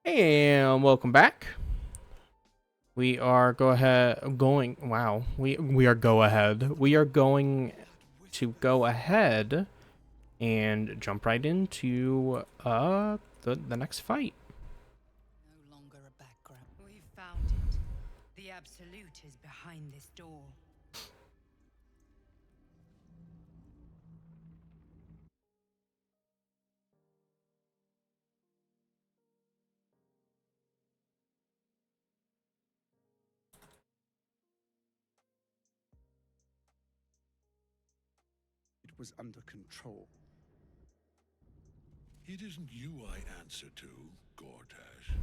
And welcome back. We are We are go ahead. We are going to go ahead and jump right into the next fight. No longer a background. We found it. The Absolute is behind this door. It was under control. It isn't you I answer to, Gortash.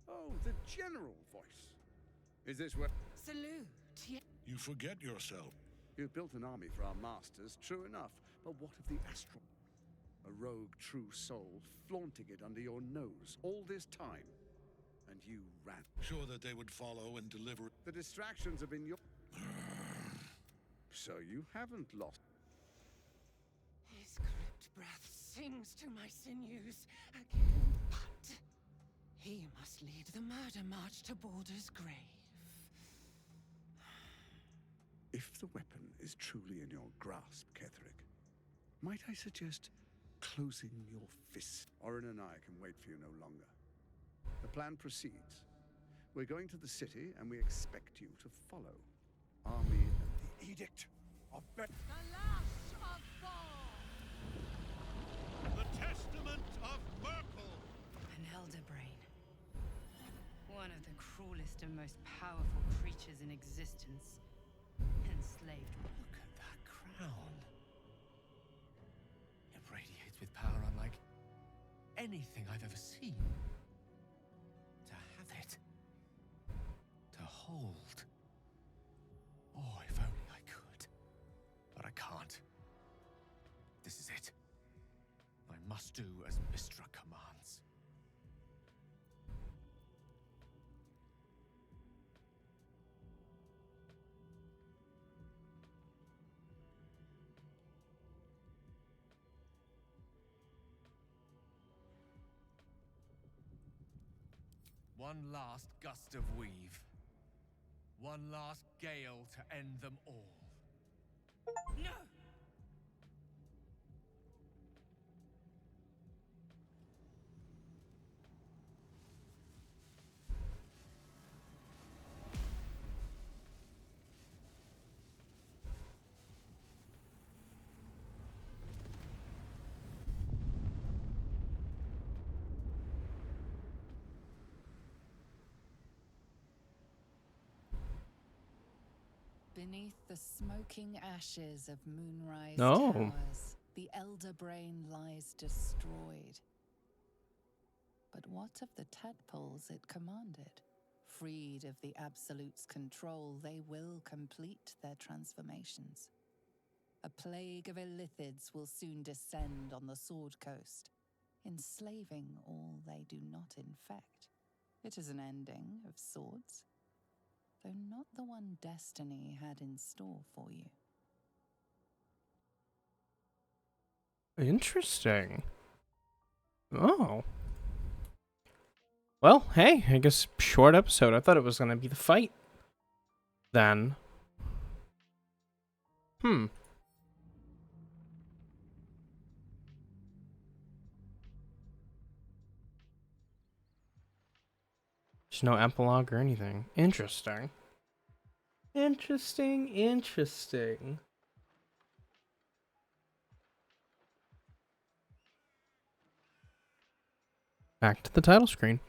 Oh, the general voice. Is this where Salute. You forget yourself. you built an army for our masters? True enough. But what of the astral? A rogue true soul flaunting it under your nose all this time. And you ran. Sure that they would follow and deliver. The distractions have been your... So you haven't lost. His crypt breath sings to my sinews again, but he must lead the murder march to Baldur's grave. If the weapon is truly in your grasp, Ketherick, might I suggest closing your fist? Orin and I can wait for you no longer. The plan proceeds. We're going to the city, and we expect you to follow. Army and the Edict of Bet. The lash of Thor! The Testament of Merkel! An elder brain. One of the cruelest and most powerful creatures in existence. Enslaved. Look at that crown. It radiates with power unlike anything I've ever seen. To have it. To hold. Oh, if only I could. But I can't. This is it. I must do as Mistra commands. One last gust of weave. One last gale to end them all. No! Beneath the smoking ashes of Moonrise No. Towers, the Elder Brain lies destroyed. But what of the tadpoles it commanded? Freed of the Absolute's control, they will complete their transformations. A plague of illithids will soon descend on the Sword Coast, enslaving all they do not infect. It is an ending of sorts, though not the one destiny had in store for you. Interesting. Oh. Well, hey, I guess short episode. I thought it was gonna be the fight. Then. There's no epilogue or anything. Interesting. Interesting. Back to the title screen.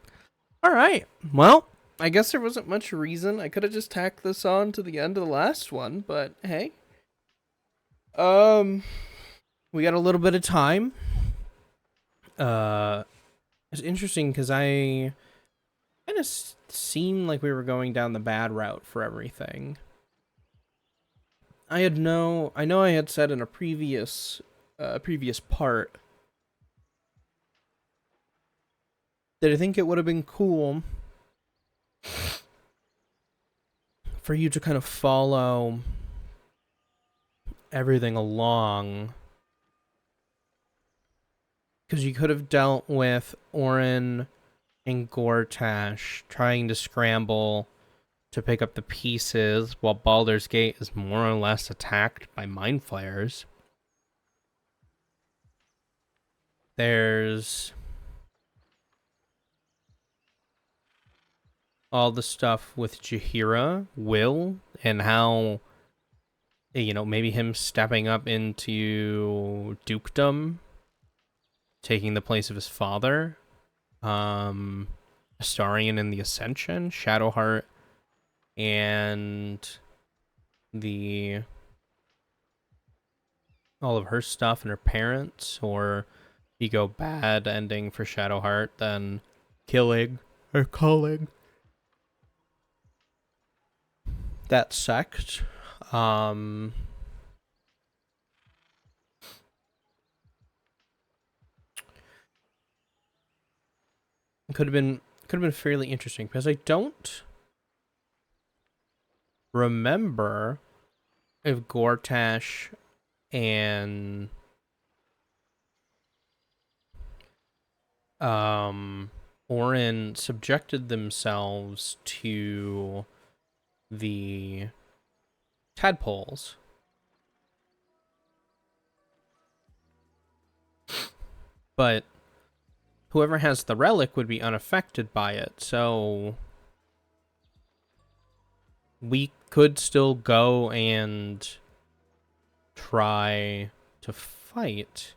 Alright, well, I guess there wasn't much reason. I could have just tacked this on to the end of the last one, but hey. We got a little bit of time. It's interesting because I kind of seemed like we were going down the bad route for everything. I know I had said in a previous part that I think it would have been cool for you to kind of follow everything along Because you could have dealt with Orin and Gortash trying to scramble to pick up the pieces while Baldur's Gate is more or less attacked by mind flayers. There's all the stuff with Jaheira, Will, and how, you know, maybe him stepping up into dukedom, taking the place of his father. Astarion and the Ascension, Shadowheart, and the all of her stuff and her parents, or you go bad ending for Shadowheart, then killing or calling that sect. Could have been fairly interesting because I don't remember if Gortash and Orin subjected themselves to the tadpoles. But whoever has the relic would be unaffected by it, so we could still go and try to fight.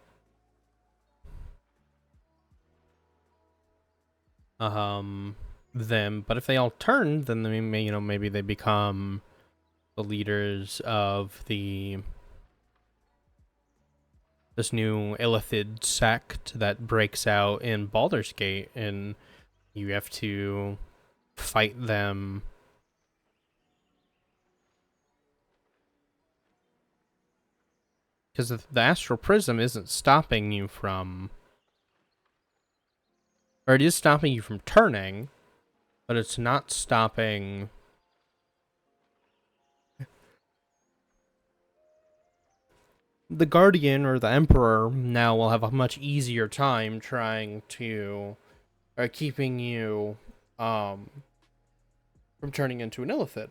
Them, but if they all turn, then they may, you know, maybe they become the leaders of this new Illithid sect that breaks out in Baldur's Gate, and you have to fight them. Because the Astral Prism isn't stopping you from... Or it is stopping you from turning, but it's not stopping... The Guardian or the Emperor now will have a much easier time trying to... Or keeping you from turning into an Illithid.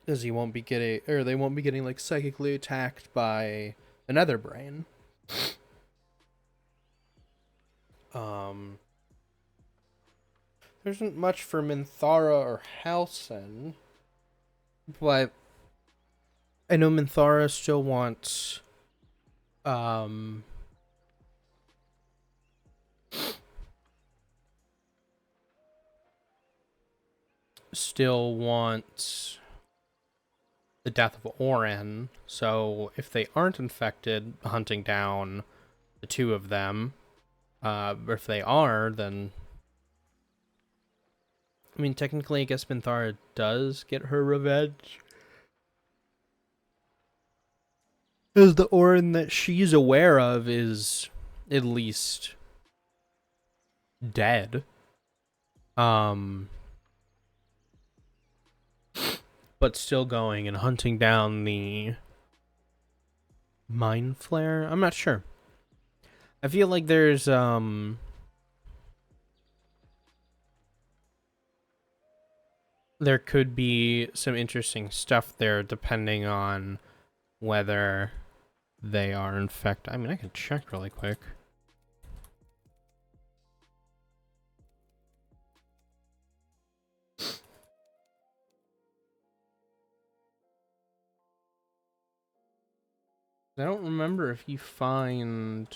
Because you won't be getting... Or they won't be getting, like, psychically attacked by the Netherbrain. There isn't much for Minthara or Halsin, but I know Minthara still wants the death of Orin, so if they aren't infected, hunting down the two of them, or if they are, then I mean, technically, I guess Minthara does get her revenge. Because the Orin that she's aware of is at least dead. But still going and hunting down the Mind Flare? I'm not sure. I feel like there's, there could be some interesting stuff there depending on whether they are infected. I mean, I can check really quick. I don't remember if you find...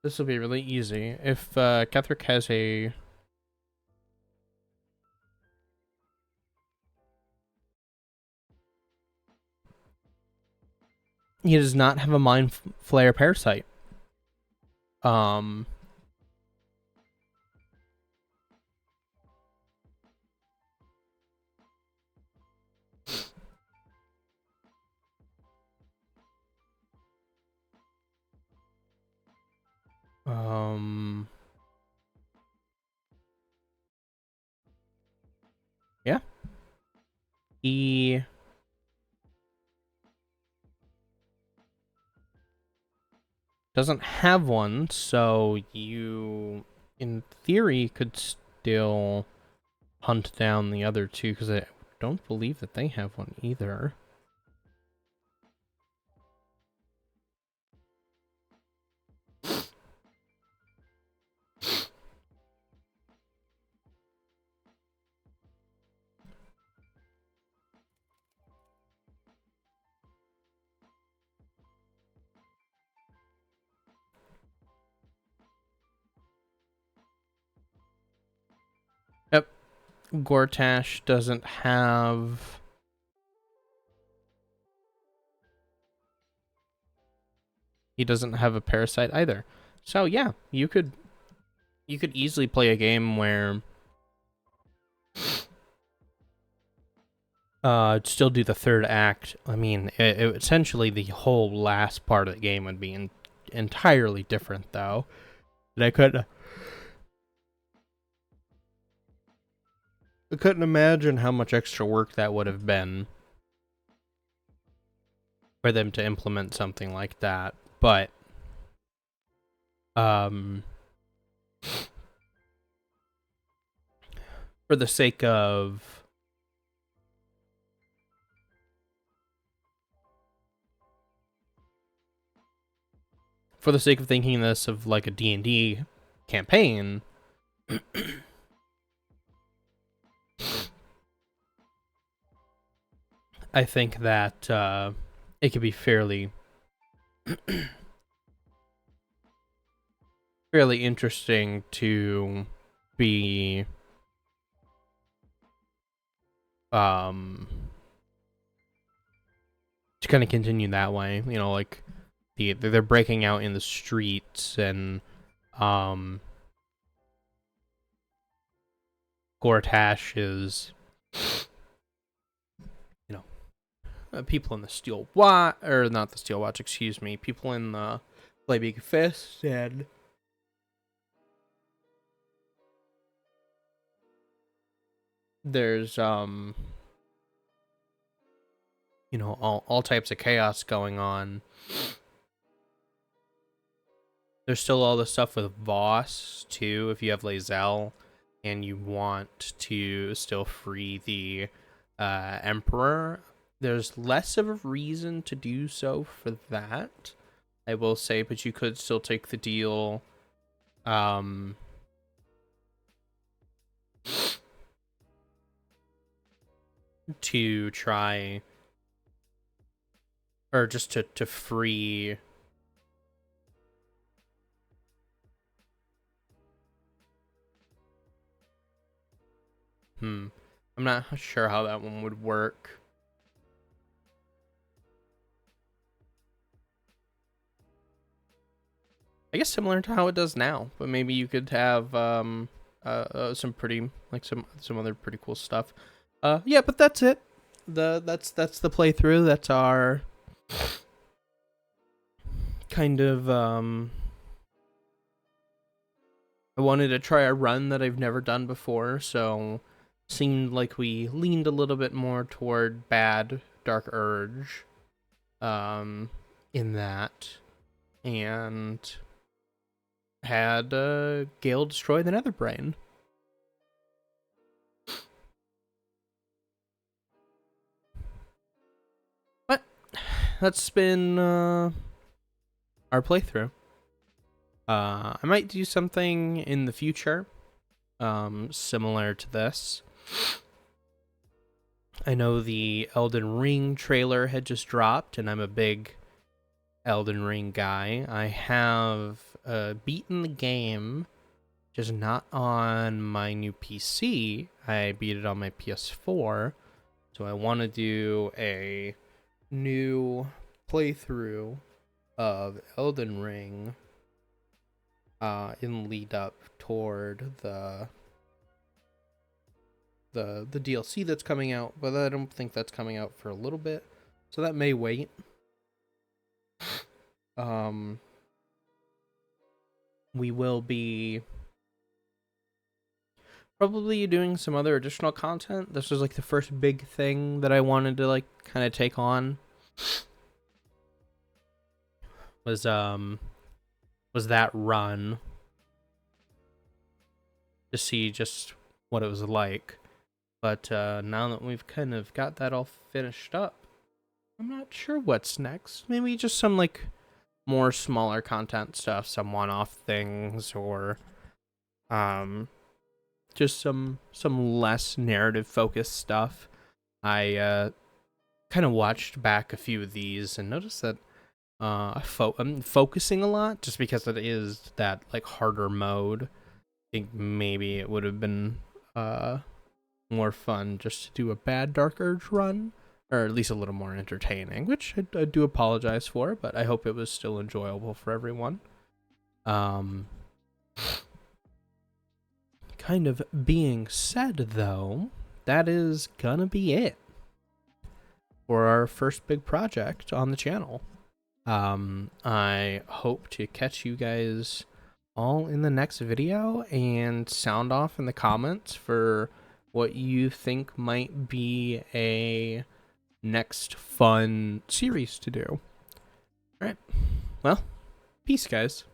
This will be really easy. If Ketheric has a... He does not have a Mind Flare Parasite. He doesn't have one, so you, in theory, could still hunt down the other two, because I don't believe that they have one either. Yep, Gortash doesn't have... He doesn't have a parasite either. So yeah, you could easily play a game where still do the third act. I mean, essentially the whole last part of the game would be entirely different, though. And I couldn't imagine how much extra work that would have been for them to implement something like that. But for the sake of thinking this of like a D&D campaign, I think that it could be fairly interesting to be to kind of continue that way, you know, like they're breaking out in the streets, and Gortash is, you know, people in the Steel Watch, or not the Steel Watch, excuse me, people in the Play Big Fist, and there's you know, all types of chaos going on. There's still all the stuff with Voss too, if you have Lae'zel and you want to still free the Emperor. There's less of a reason to do so for that, I will say, but you could still take the deal to try, or just to free I'm not sure how that one would work. I guess similar to how it does now, but maybe you could have some pretty, like some other pretty cool stuff. Yeah, but that's it. That's the playthrough. That's our kind of I wanted to try a run that I've never done before, so seemed like we leaned a little bit more toward bad Dark Urge in that, and had Gale destroy the Netherbrain. But that's been our playthrough. I might do something in the future similar to this. I know the Elden Ring trailer had just dropped, and I'm a big Elden Ring guy. I have beaten the game, just not on my new PC. I beat it on my PS4, so I want to do a new playthrough of Elden Ring in lead up toward the DLC that's coming out, but I don't think that's coming out for a little bit, so that may wait. We will be probably doing some other additional content. This was like the first big thing that I wanted to like kind of take on. Was that run to see just what it was like. But now that we've kind of got that all finished up, I'm not sure what's next. Maybe just some like more smaller content stuff, some one-off things, or just some less narrative focused stuff. I kind of watched back a few of these and noticed that I'm focusing a lot just because it is that like harder mode. I think maybe it would have been more fun just to do a bad Dark Urge run, or at least a little more entertaining, which I do apologize for, but I hope it was still enjoyable for everyone. Kind of being said, though, that is gonna be it for our first big project on the channel. I hope to catch you guys all in the next video and sound off in the comments for what you think might be a next fun series to do. All right. Well, peace, guys.